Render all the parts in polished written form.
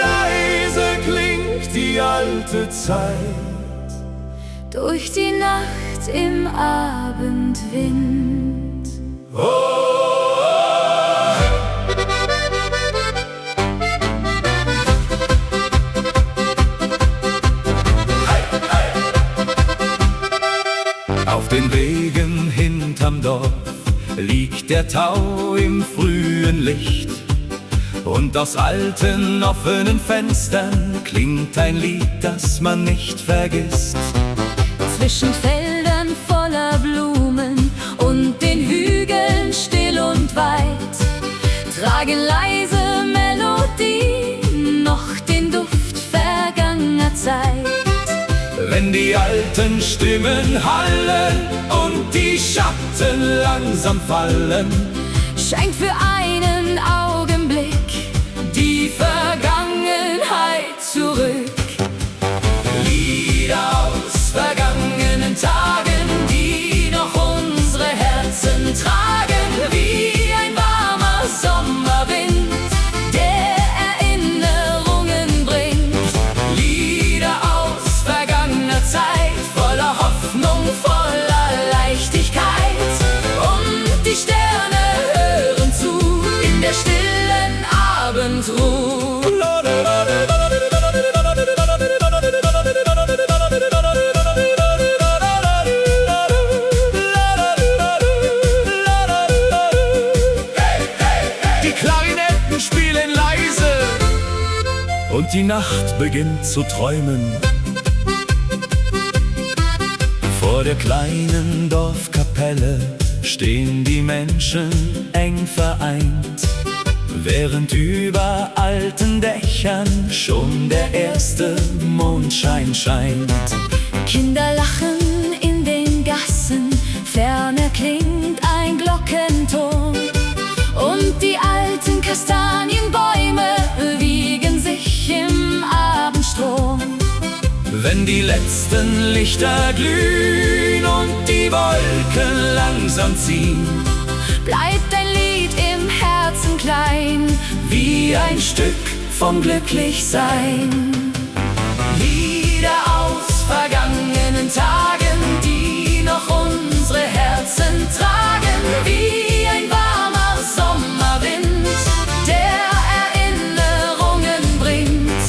Leise klingt die alte Zeit durch die Nacht im Abendwind. Auf den Wegen hinterm Dorf liegt der Tau im frühen Licht, und aus alten offenen Fenstern klingt ein Lied, das man nicht vergisst. Zwischen Feldern voller Blumen und den Hügeln still und weit tragen leise Melodien noch den Duft vergangener Zeit. Wenn die alten Stimmen hallen und die Schatten langsam fallen, scheint für einen Augenblick die Vergangenheit zurück. Lieder aus vergangenen Tagen, die noch unsere Herzen tragen, wie ein warmer Sommerwind, Der Erinnerungen bringt. Lieder aus vergangener Zeit, voller Hoffnung, voller Leichtigkeit. Und die Sterne hören zu in der stillen Abendruhe. Die Klarinetten spielen leise und die Nacht beginnt zu träumen. Vor der kleinen Dorfkapelle stehen die Menschen eng vereint, während über alten Dächern schon der erste Mondschein scheint. Kinder lachen in den Gassen, ferner klingt ein Glockenton. Und die alten Kastanienbäume wiegen sich im Abendstrom. Wenn die letzten Lichter glühen und die Wolken langsam ziehen, Bleibt ein Lied im Herzen klein, wie ein Stück vom Glücklichsein. Lieder aus vergangenen Tagen, die noch unsere Herzen tragen, wie ein warmer Sommerwind, der Erinnerungen bringt.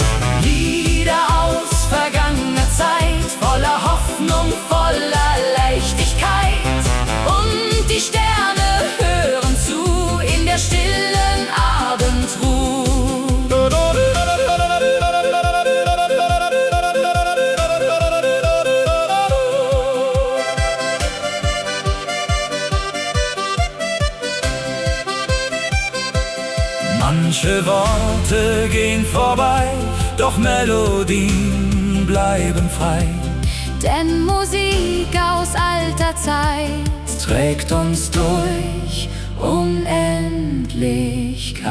Lieder aus vergangener Zeit, voller Hoffnung, voller Leichtigkeit. Und die Sterne hören zu in der stillen Abendruhe. Manche Worte gehen vorbei, doch Melodien bleiben frei. denn Musik aus alter Zeit Trägt uns durch Unendlichkeit.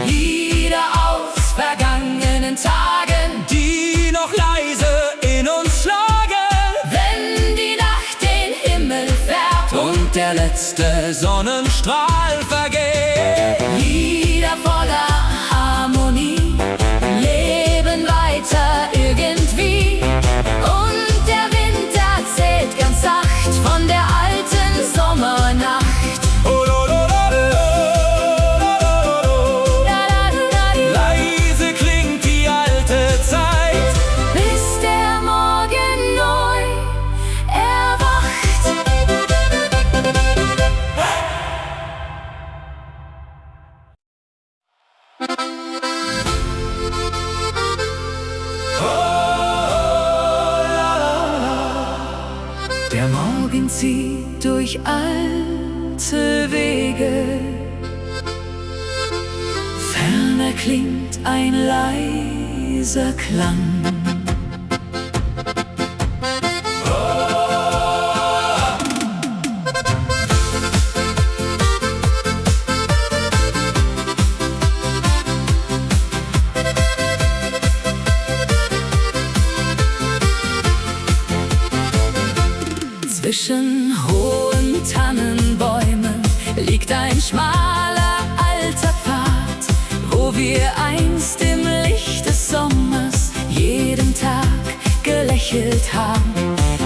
Lieder aus vergangenen Tagen, die noch leise in uns schlagen. Wenn die Nacht den Himmel färbt Und der letzte Sonnenstrahl vergeht. Lieder voller Harmonie leben weiter irgendwie. Und der Wind erzählt ganz sacht von der alten Sommernacht. Leise klingt die alte Zeit, Bis der Morgen neu erwacht. der Morgen zieht Durch alte Wege, ferner klingt ein leiser Klang. Zwischen hohen Tannenbäumen liegt ein schmaler alter Pfad, wo wir einst im Licht des Sommers jeden Tag gelächelt haben.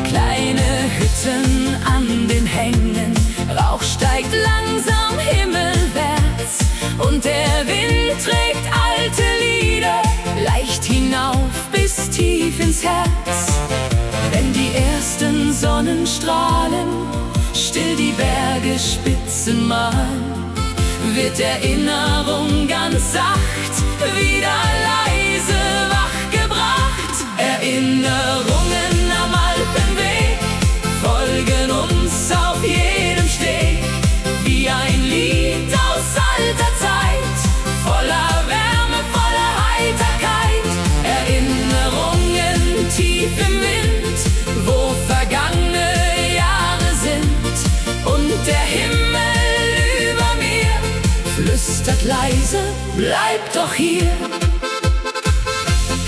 Kleine Hütten an den Hängen, Rauch steigt langsam himmelwärts und der Wind trägt alte Lieder leicht hinauf bis tief ins Herz. Wenn die ersten Sonnenstrahlen still die Bergespitzen malen, wird Erinnerung ganz sacht wieder leise wachgebracht. Erinnerungen am Alpenweg folgen uns auf jedem Steg, wie ein Lied aus alter Zeit, voller Wärme, voller Heiterkeit. Erinnerungen tief im Wind, wo vergangene Jahre sind, und der Himmel über mir flüstert leise, bleib doch hier.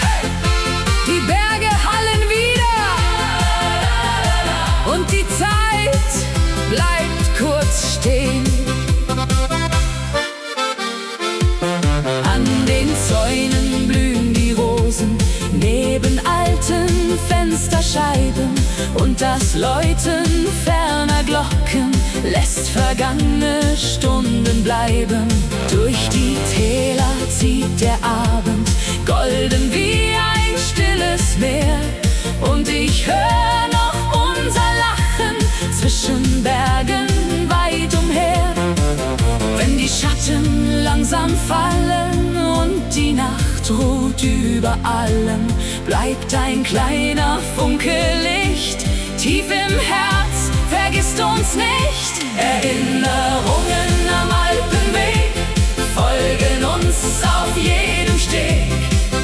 Hey! Die Berge hallen wieder und die Zeit bleibt kurz stehen. An den Zäunen blühen die Rosen neben alten Fensterscheiben, und das Läuten ferner Glocken lässt vergangene Stunden bleiben. Durch die Täler zieht der Abend, golden wie ein stilles Meer, und ich hör noch unser Lachen zwischen Bergen weit umher. Wenn die Schatten langsam fallen und die Nacht ruht über allem, bleibt ein kleiner Funke Licht tief im Herz, vergisst uns nicht. Erinnerungen am Alpenweg folgen uns auf jedem Steg,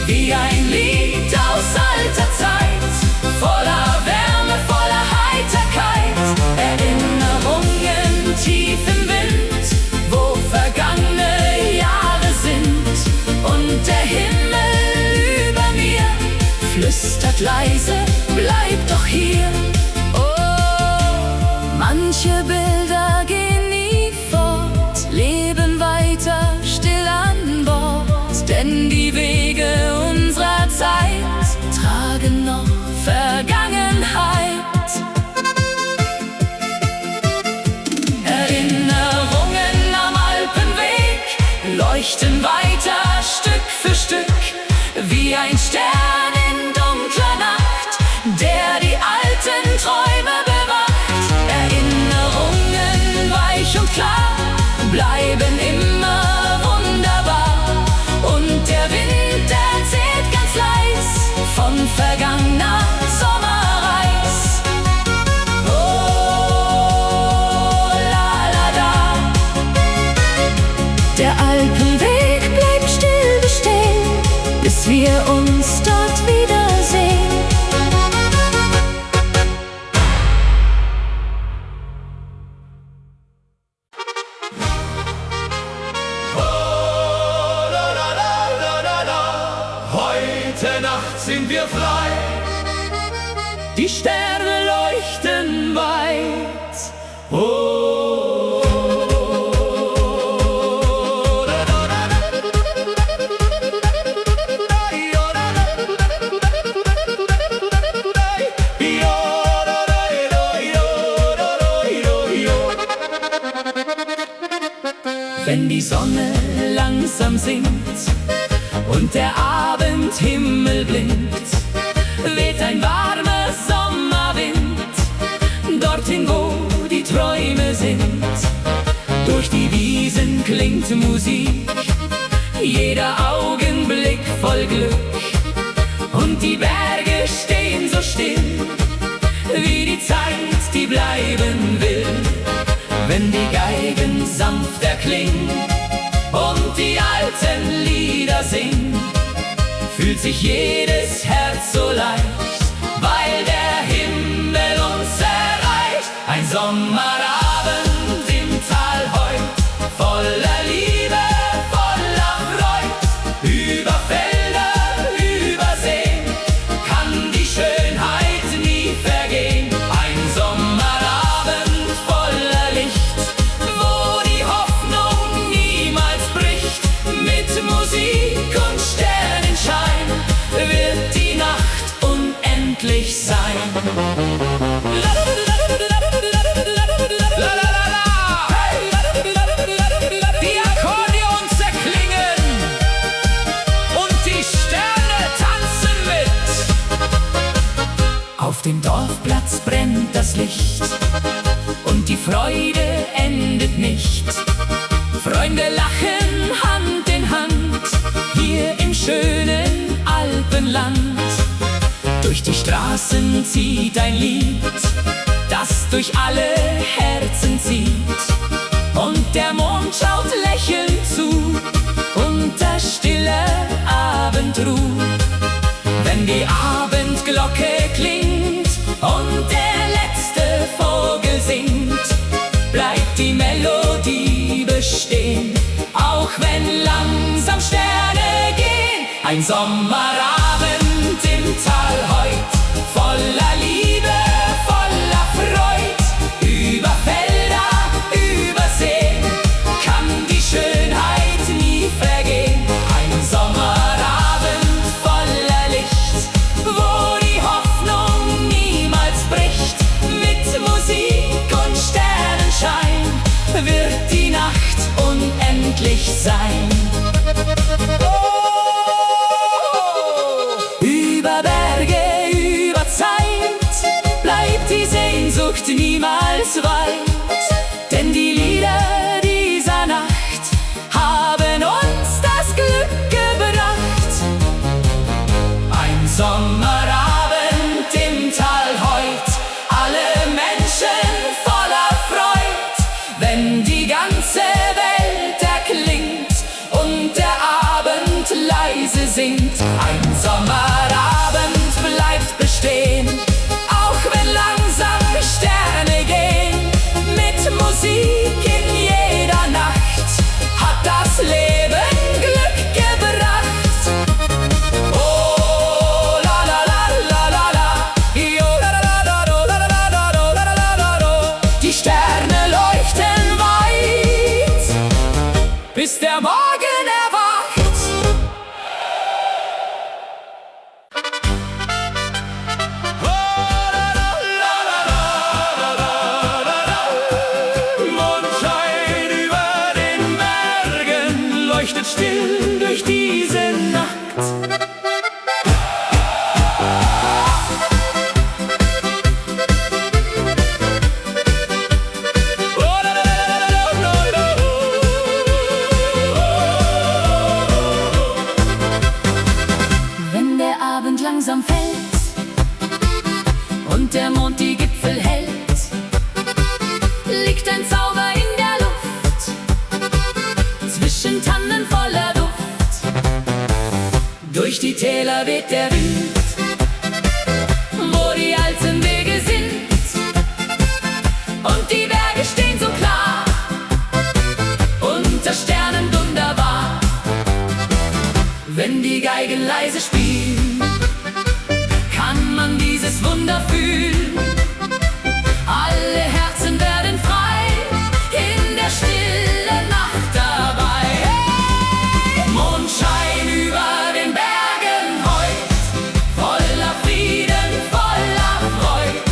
wie ein Lied aus alter Zeit, voller Wärme, voller Heiterkeit. Erinnerungen tief im Wind, wo vergangene Jahre sind, und der Himmel über mir flüstert leise, bleib doch hier. Oh, manche Bilder gehen nie fort, leben weiter still an Bord, denn die Wege unserer Zeit tragen noch Vergangenheit. Erinnerungen am Alpenweg leuchten weiter Stück für Stück, wie ein Stern in dunkler Nacht, der die alten Träume bewacht. Erinnerungen weich und klar bleiben immer wunderbar, und der Wind erzählt ganz leis von vergangener Sommerreis. Oh, la la da. Der Alpenweg bleibt still bestehen, bis wir uns dort wiedersehen. Heute Nacht sind wir frei, die Sterne leuchten weit. Oh, wenn die Sonne langsam sinkt und der Abendhimmel blinkt, weht ein warmer Sommerwind dorthin, wo die Träume sind. Durch die Wiesen klingt Musik, jeder Augenblick voll Glück, und die Berge stehen so still, wie die Zeit, die bleiben will. Wenn die Geigen sanft erklingen und die alten Lieder singen, fühlt sich jedes Herz so leicht, weil der Himmel uns erreicht. Ein Sommerabend im Tal heut, voller Liebe, voller Freud. Über Felder, über Seen kann die Schönheit nie vergehen. Ein Sommerabend unendlich sein. Die Akkordeons erklingen und die Sterne tanzen mit. Auf dem Dorfplatz brennt das Licht und die Freude endet nicht. Freunde lachen Hand in Hand, hier im schönen Alpenland. Durch die Straßen zieht ein Lied, das durch alle Herzen zieht. Und der Mond schaut lächelnd zu, unter stiller Abendruh. Wenn die Abendglocke klingt und der letzte Vogel singt, bleibt die Melodie bestehen, auch wenn langsam Sterne gehen. Ein Sommerabend im Tal heut, voller Liebe, voller Freud. Über Felder, über Seen kann die Schönheit nie vergehen. Ein Sommerabend voller Licht, wo die Hoffnung niemals bricht. Mit Musik und Sternenschein wird die Nacht unendlich sein. Über Berge, über Zeit bleibt die Sehnsucht niemals weit. Denn die Lieder dieser Nacht haben uns das Glück gebracht. Ein Sommerabend im Tal heut, alle Menschen voller Freud. Wenn die ganze Welt erklingt und der Abend leise singt. Ein Sommerabend bleibt bestehen, auch wenn langsam Sterne gehen. Mit Musik in jeder Nacht hat das Leben Glück gebracht. Oh, la la la la la la, yo, la la la la la la la la la la. Die Sterne leuchten weit, bis der Morgen erwacht. Mondschein über den Bergen leuchtet still durch diese Nacht. Wenn der Abend langsam fällt und der Mond die Gipfel hält, liegt ein Zauber in der Luft, zwischen Tannen voller Duft. Durch die Täler weht der Wind, wo die alten Wege sind, und die Berge stehen so klar, unter Sternen wunderbar. Wenn die Geigen leise spielen, kann man dieses Wunder fühlen. Alle Herzen werden frei, in der stillen Nacht dabei. Hey! Mondschein über den Bergen heut, voller Frieden, voller Freud.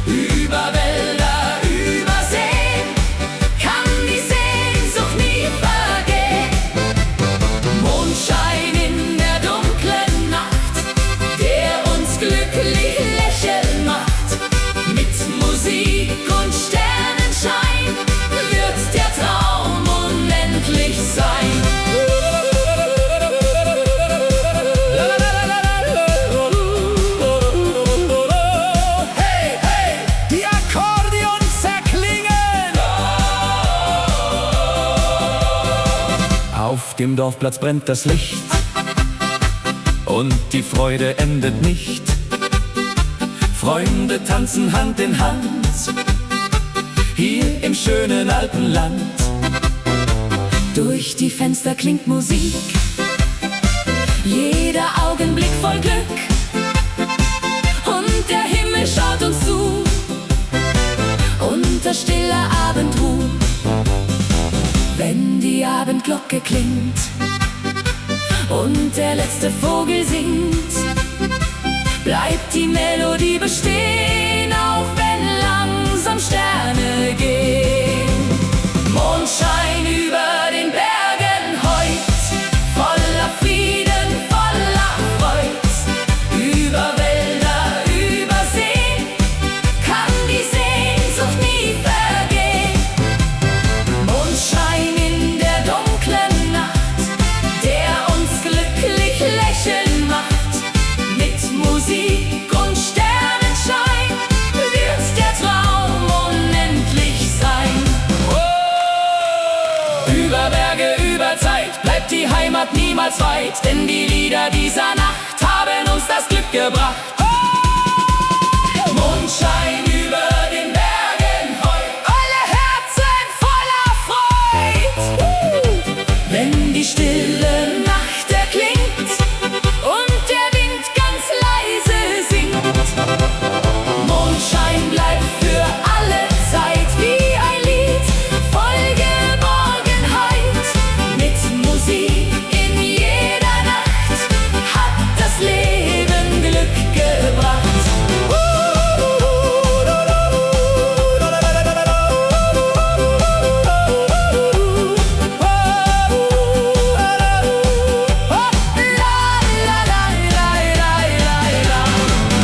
Über Wälder, über Seen kann die Sehnsucht nie vergehen. Mondschein in der dunklen Nacht, der uns glücklich lächeln macht. Mit Musik und Sternenschein wird der Traum unendlich sein. Hey, hey, die Akkordeons erklingen. Auf dem Dorfplatz brennt das Licht und die Freude endet nicht. Freunde tanzen Hand in Hand, hier im schönen Alpenland. Durch die Fenster klingt Musik, jeder Augenblick voll Glück. Und der Himmel schaut uns zu, unter stiller Abendruh. Wenn die Abendglocke klingt und der letzte Vogel singt, bleibt die Melodie bestehen, auch wenn langsam Sterne gehen. Mondschein über den Bergen heut, voller Frieden, voller Freud. Über Wälder, über Seen, kann die Sehnsucht nie vergehen. Mondschein in der dunklen Nacht, der uns glücklich lächeln macht. Mit Musik und Sternenschein wird der Traum unendlich sein. Oh! Über Berge, über Zeit bleibt die Heimat niemals weit, denn die Lieder dieser Nacht haben uns das Glück gebracht. Mondschein über den Bergen heut, alle Herzen voller Freud. Wenn die stille Nacht erklingt und der Wind ganz leise singt, Mondschein bleibt für alle Zeit wie ein Lied voll Geborgenheit. Mit Musik in jeder Nacht hat das Leben Glück gebracht.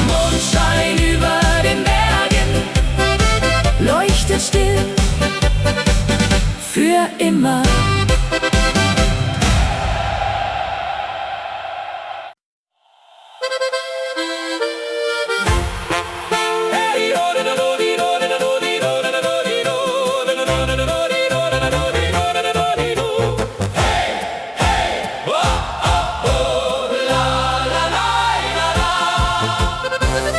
Mondschein über den Bergen leuchtet still für immer.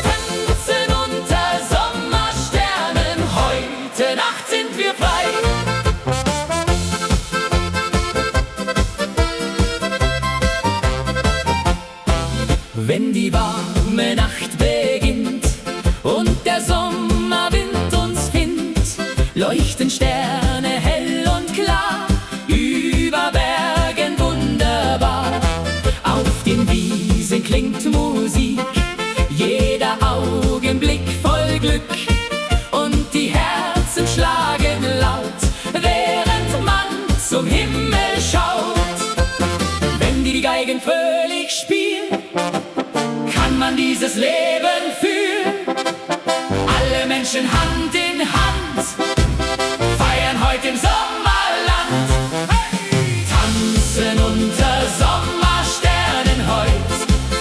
Tanzen unter Sommersternen, heute Nacht sind wir frei. Wenn die warme Nacht beginnt und der Sommerwind uns findet, leuchten Sterne hell und klar, über Bergen wunderbar. Auf den Wiesen klingt Musik, jeder Augenblick voll Glück, und die Herzen schlagen laut, während man zum Himmel schaut. Wenn die Geigen fröhlich spielen, kann man dieses Leben fühlen. Alle Menschen Hand in Hand feiern heute im Sommerland. Tanzen unter Sommersternen heut,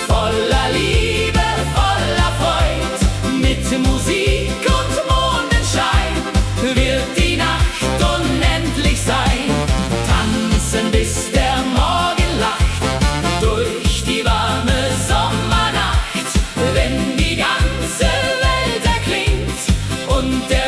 voller Liebe, voller Freud. Mit Musik und Mondenschein wird die Nacht unendlich sein. Tanzen bis der Morgen lacht, durch die warme Sommernacht. Wenn die ganze Welt erklingt und der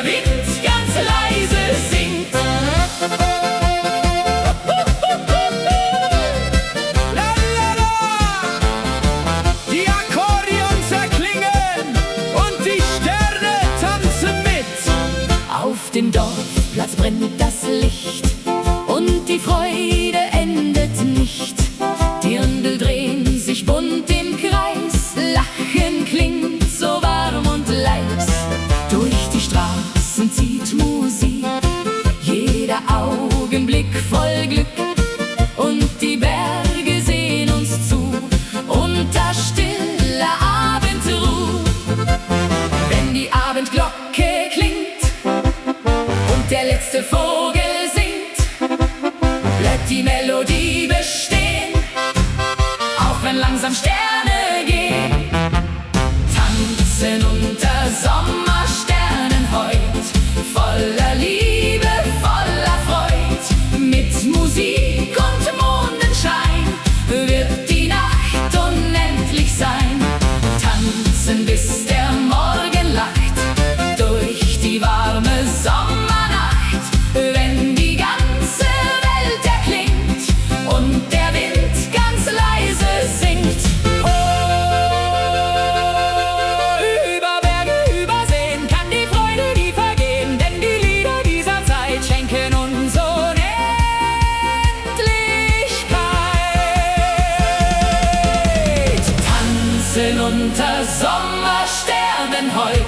Sternen heut,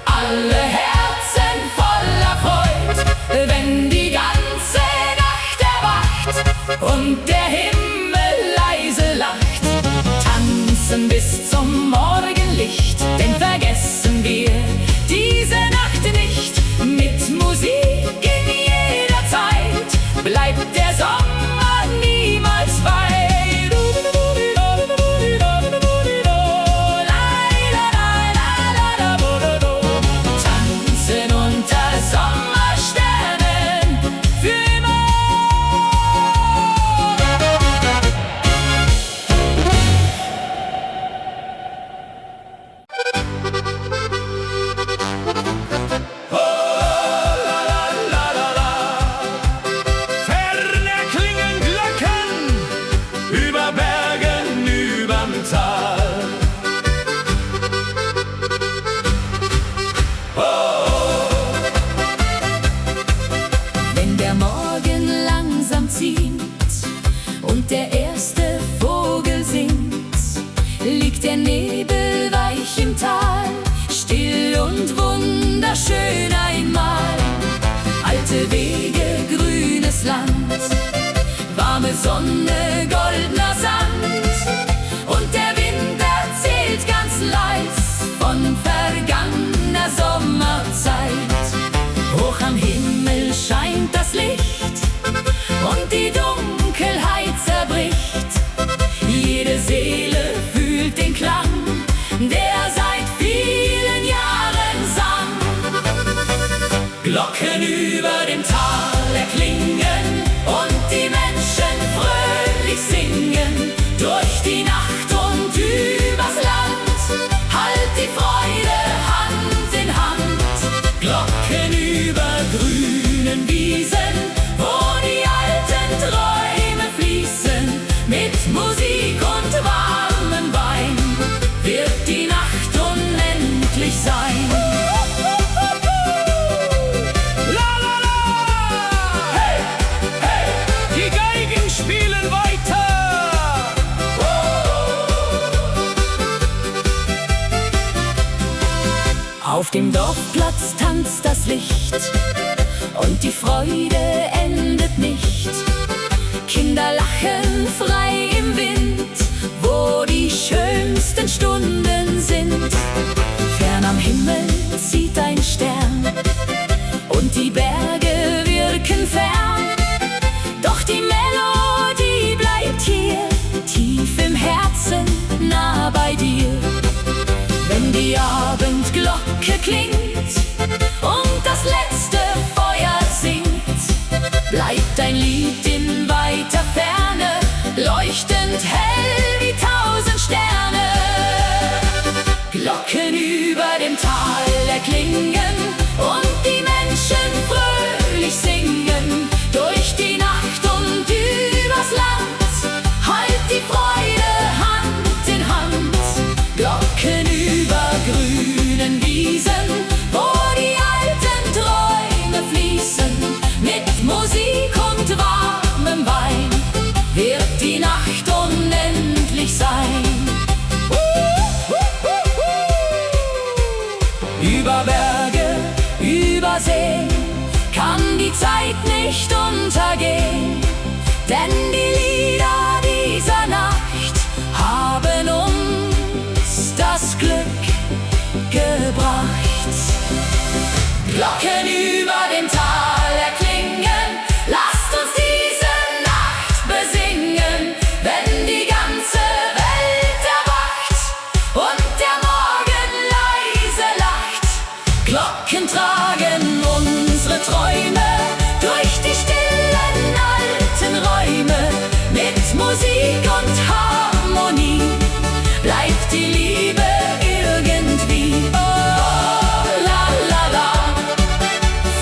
alle Herzen voller Freud, wenn die ganze Nacht erwacht und der Himmel leise lacht. Tanzen bis zum Morgenlicht, denn vergessen wir diese Nacht nicht. Mit Musik in jeder Zeit bleibt der Sommer niemals frei. Tanzen unter Sommersternen für immer. Über Bergen, überm Tal. Wenn der Morgen langsam zieht und der erste Vogel singt, liegt der Nebel weich im Tal, still und wunderschön einmal. Alte Wege, grünes Land, warme Sonne, goldener Sand, und der Wind erzählt ganz leis von vergangener Sommerzeit. Hoch am Himmel scheint das Licht und die Dunkelheit zerbricht. Jede Seele fühlt den Klang, der seit vielen Jahren sang. Glocken über dem Tal erklingen und die Menschen fröhlich singen. Durch die Nacht und übers Land halt die Freude Hand in Hand. Glocken über grünen Wiesen, wo die alten Träume fließen. Mit Musik und warmem Wein wird die Nacht unendlich sein. Die Geigen spielen weiter. Auf dem Dorfplatz tanzt das Licht und die Freude endet nicht. Kinder lachen frei im Wind, wo die schönsten Stunden sind. Fern am Himmel zieht ein Stern und die Berge wirken fern. Doch die Melodie bleibt hier, tief im Herzen, nah bei dir. Wenn die Abendglocke klingt und das letzte Feuer singt, bleibt ein Lied in weiter Ferne, leuchtend hell wie 1000 Sterne. Glocken über dem Tal erklingen und die Menschen fröhlich singen. Durch die Nacht und übers Land halt die Freude Hand in Hand. Glocken über grünen Wiesen, wo die alten Träume fließen. Mit Musik und warmem Wein wird die Nacht unendlich sein. Über Berge, über See kann die Zeit nicht untergehen, denn die Lieder dieser Nacht haben uns das Glück gebracht. Glocken über dem Tal erklingen, lasst uns diese Nacht besingen, wenn die ganze Welt erwacht und der Morgen leise lacht. Glocken tragen unsere Träume durch die stillen alten Räume. Mit Musik und Harmonie bleibt die Liebe irgendwie. Oh, la la la.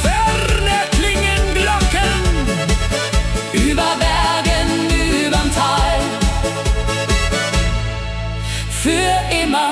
Ferne klingen Glocken. Über Bergen, überm Tal. Für immer.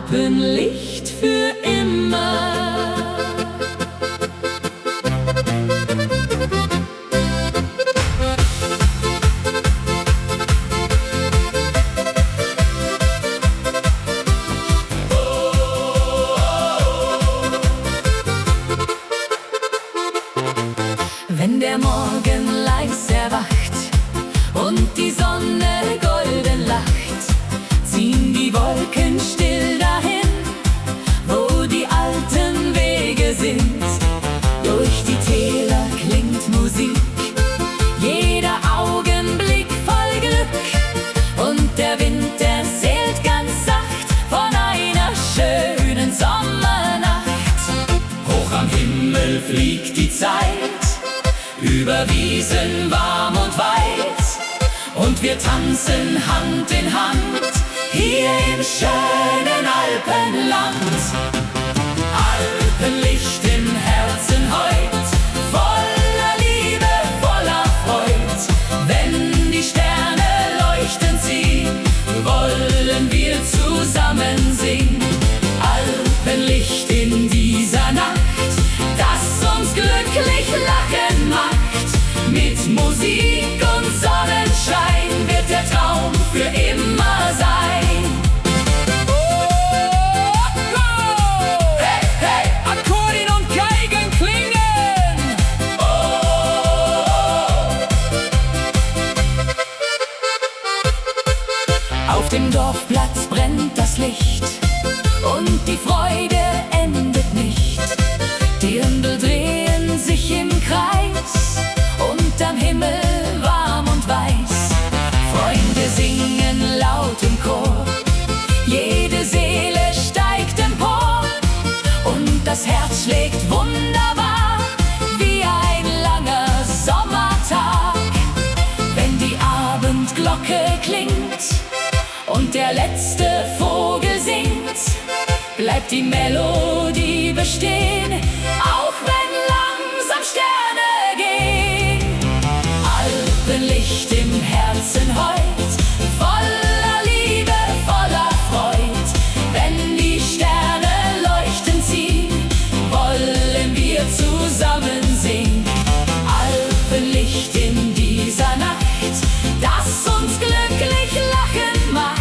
Alpenlicht für immer. Wenn der Morgen leis erwacht und die Sonne golden lacht, ziehen die Wolken still dahin, wo die alten Wege sind. Durch die Täler klingt Musik, jeder Augenblick voll Glück, und der Wind erzählt ganz sacht von einer schönen Sommernacht. Hoch am Himmel fliegt die Zeit, über Wiesen warm und weit, und wir tanzen Hand in Hand, hier im schönen Alpenland. Alpenlicht im Herzen heut, voller Liebe, voller Freud. Wenn die Sterne leuchten ziehen, wollen wir zusammen singen. Alpenlicht in dieser Nacht, das uns glücklich lachen macht. Mit Musik und Sonnenschein wird der Traum für immer sein. Hey, hey, Akkordeon und Geigen klingen. Auf dem Dorfplatz brennt das Licht und die Freude endet nicht. Die Ründel drehen sich im Kreis und am Himmel warm und weiß. Freunde singen laut im Chor, jede Seele steigt empor, und das Herz schlägt wunderbar wie ein langer Sommertag. Wenn die Abendglocke klingt und der letzte Vogel singt, bleibt die Melodie bestehen, auch wenn langsam Sterne gehen. Alpenlicht im Herzen heut, voller Liebe, voller Freud. Wenn die Sterne leuchten ziehen, wollen wir zusammen singen. Alpenlicht in dieser Nacht, das uns glücklich lachen macht.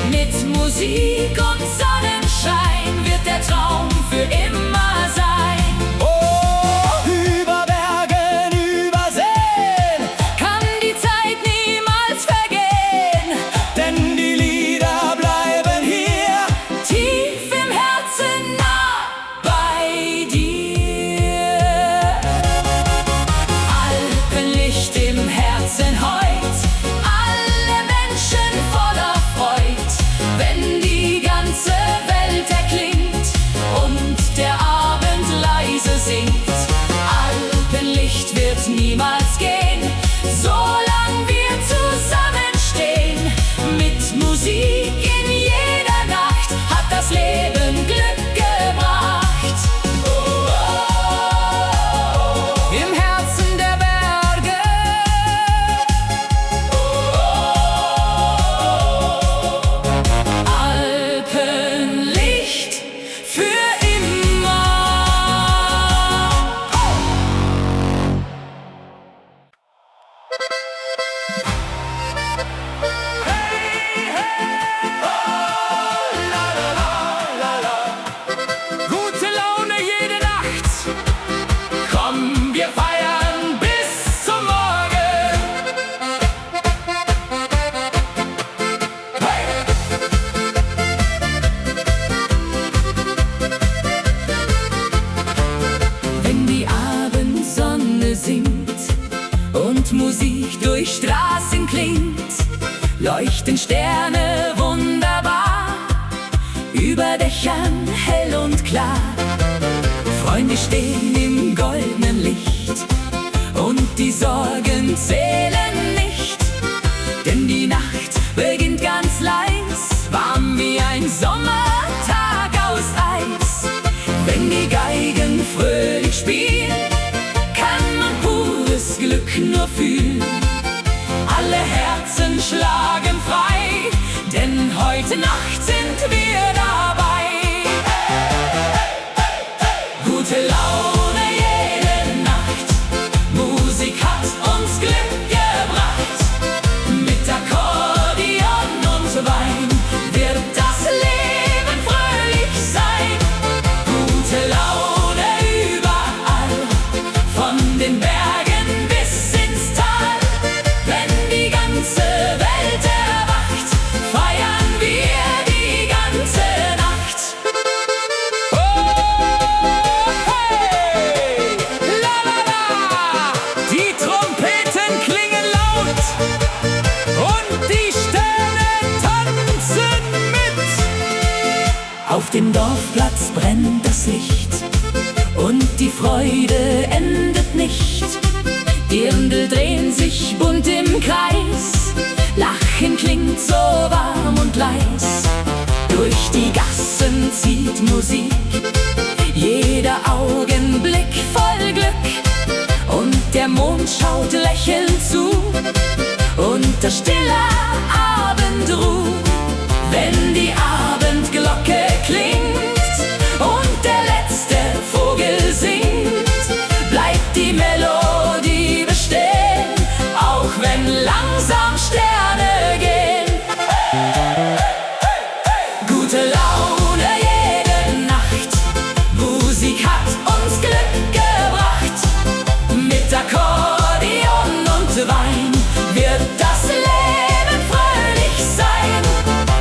Mit Musik und Sonnenschein wird der Traum für immer sein. Oh, über Bergen, über Seen, Kann die Zeit niemals vergehen, denn die Lieder bleiben hier. tief im Herzen nah bei dir. Alpenlicht im Herzen heut, alle Menschen voller Freud. Wenn die ganze Welt erklingt und der Abend leise singt, Alpenlicht wird niemals gehen, solang wir zusammenstehen. Mit Musik in jeder Nacht hat das Leben Glück gebracht. Im Herzen der Berge, Alpenlicht für immer. Gute Laune jede Nacht, komm, wir feiern bis zum Morgen. Hey! Wenn die Abendsonne singt und Musik durch Straßen klingt, leuchten Sterne wunderbar, über Dächern hell und klar. Freunde stehen im goldenen Licht und die Sorgen zählen nicht, denn die Nacht beginnt ganz leis, warm wie ein Sommertag aus Eis. Wenn die Geigen fröhlich spielen, kann man pures Glück nur fühlen. Alle Herzen schlagen frei, denn heute Nacht sind wir dabei. dem Dorfplatz brennt das Licht und die Freude endet nicht. Dirndl drehen sich bunt im Kreis, Lachen klingt so warm und leis. Durch die Gassen zieht Musik, jeder Augenblick voll Glück. Und der Mond schaut lächelnd zu, unter stiller Abendruh. Wenn die Abendglocke klingt und der letzte Vogel singt, bleibt die Melodie bestehen, auch wenn langsam Sterne gehen. Gute Laune jede Nacht, Musik hat uns Glück gebracht. Mit Akkordeon und Wein wird das Leben fröhlich sein.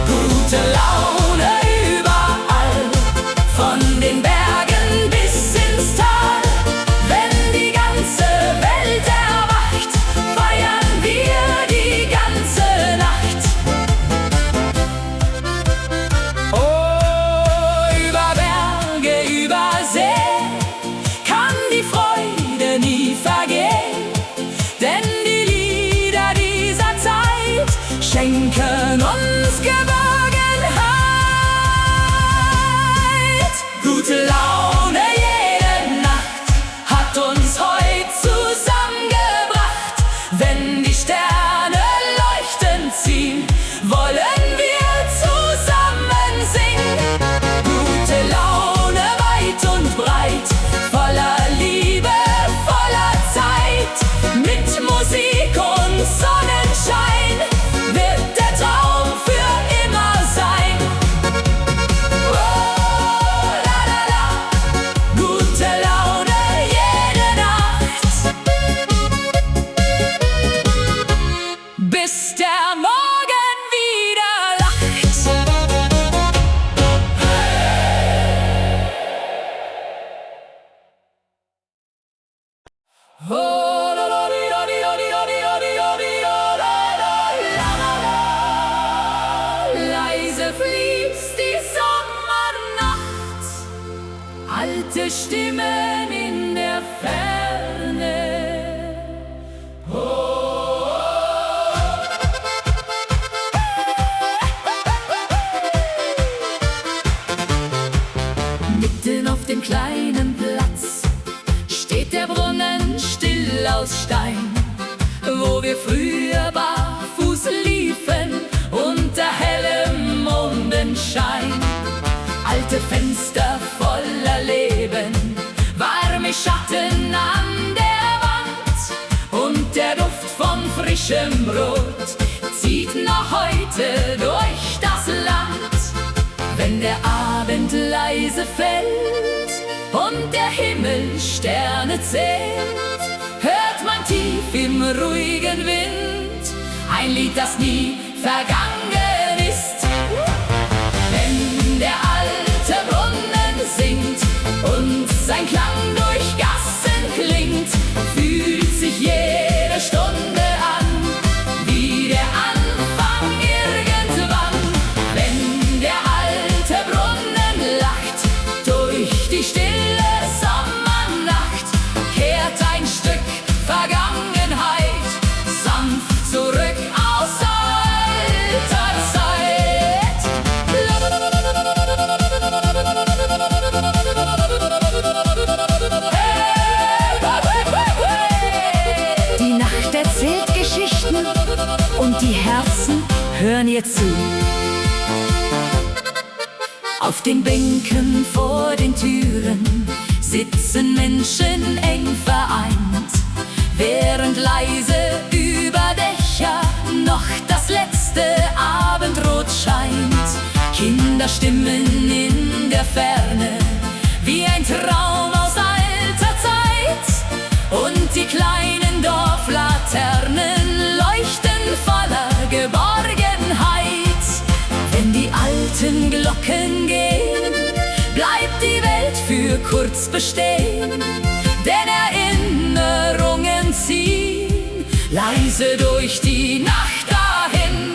Gute Laune überall, von den Bergen bis ins Tal. Wenn die ganze Welt erwacht, feiern wir die ganze Nacht. Oh, über Berge, über See kann die Freude nie vergehen, denn die Lieder dieser Zeit schenken uns Geborgenheit. Gute Laune jede Nacht hat uns heute zusammengebracht. Wenn die Sterne leuchtend ziehen, wollen wir zusammen singen. Gute Laune weit und breit, voller Liebe, voller Zeit. Mit Musik und Sonnenschein wird der Traum für immer sein. Oh, la la la, gute Laune jede Nacht, bis der Morgen wieder lacht. Oh, la la di la di la di la di la di la di la la la la la. Leise fließt die Sommernacht, alte Stimmen in der Ferne. Mitten auf dem kleinen Platz steht der Brunnen still aus Stein, wo wir früher barfuß liefen unter hellem Mondenschein. Alte Fenster voller Leben, warme Schatten an der Wand und der Duft von frischem Brot zieht noch heute durch das Land. Wenn der Abend leise fällt und der Himmel Sterne zählt, hört man tief im ruhigen Wind ein Lied, das nie vergangen ist. Wenn der alte Brunnen singt und sein Klang durch Gassen klingt, fühlt sich jede Stunde an wie der Anfang irgendwann. Wenn der alte Brunnen lacht durch die stille Sommernacht, kehrt ein Stück Vergangenheit sanft zurück aus alter Zeit. Die Nacht erzählt Geschichten und die Herzen hören ihr zu. Auf den Bänken vor den Türen sitzen Menschen eng vereint, während leise über Dächer noch das letzte Abendrot scheint. Kinderstimmen in der Ferne, wie ein Traum aus alter Zeit, und die kleinen Dorflaternen leuchten voller Geborgenheit. Wenn die alten Glocken gehen, bleibt die Welt für kurz bestehen, denn Erinnerungen ziehen leise durch die Nacht dahin.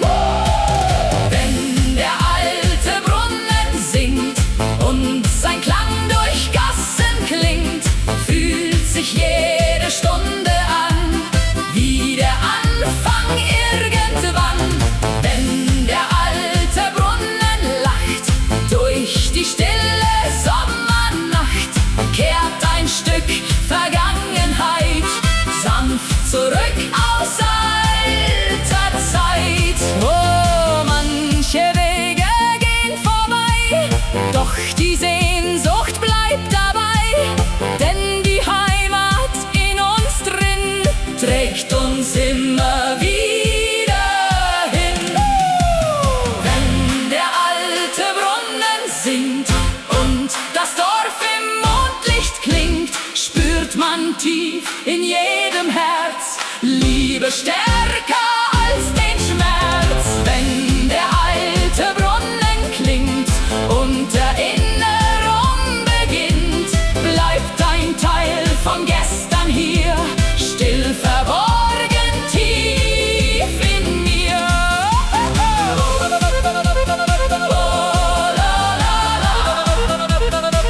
Wenn der alte Brunnen singt in jedem Herz. Liebe stärker als den Schmerz, wenn der alte Brunnen klingt und Erinnerung beginnt, bleibt ein Teil von gestern hier, still verborgen tief in mir.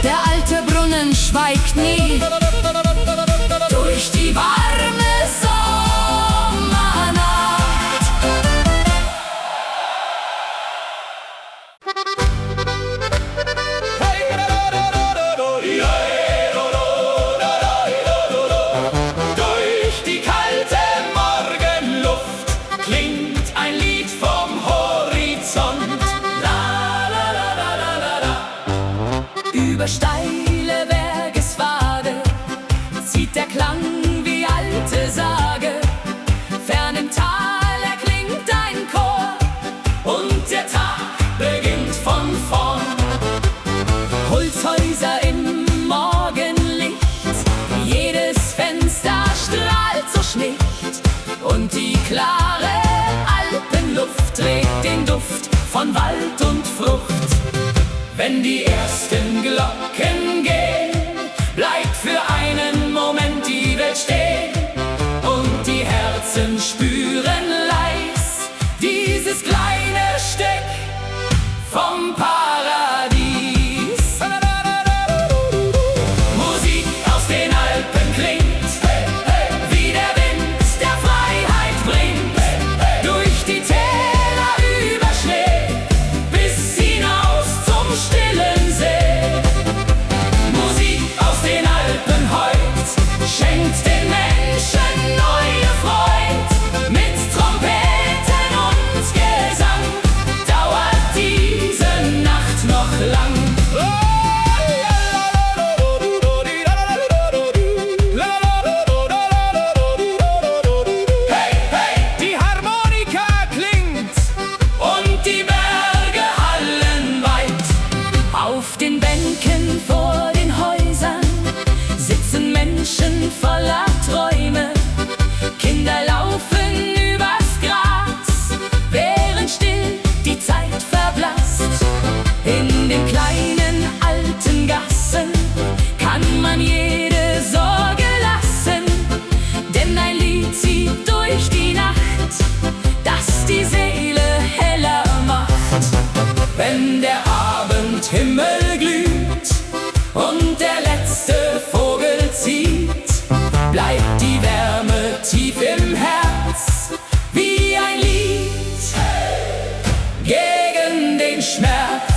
Der alte Brunnen schweigt nie durch die warme Sommernacht. Durch die kalte Morgenluft klingt ein Lied vom Horizont. La, la, la, la, la, la, la. Über steile Bergeswade zieht der Klang wie alte Sage. Fern im Tal erklingt ein Chor und der Tag beginnt von vorn. Holzhäuser im Morgenlicht, jedes Fenster strahlt so schlicht und die klare Alpenluft trägt den Duft von Wald und Frucht. Wenn die ersten Glocken gehen, bleibt für einen Moment die Welt stehen und die Herzen spüren leis dieses kleine Stück vom Paradies. Musik aus den Alpen klingt, wie der Wind, der Freiheit bringt, durch die Täler über Schnee bis hinaus zum stillen See. Musik aus den Alpen heut schenkt den Menschen neue Freud. Mit Trompeten und Gesang dauert diese Nacht noch lang. Hey, hey, die Harmonika klingt und die Berge hallen weit. Auf den Bänken vor den Häusern sitzen Menschen voller Träume. Kinder laufen übers Gras, während still die Zeit verblasst. In den kleinen alten Gassen kann man jede Sorge lassen, denn ein Lied zieht durch die Nacht, das die Seele heller macht. Wenn der Abendhimmel glüht und der letzte Vogel zieht, bleibt die Wärme tief im Herz wie ein Lied gegen den Schmerz.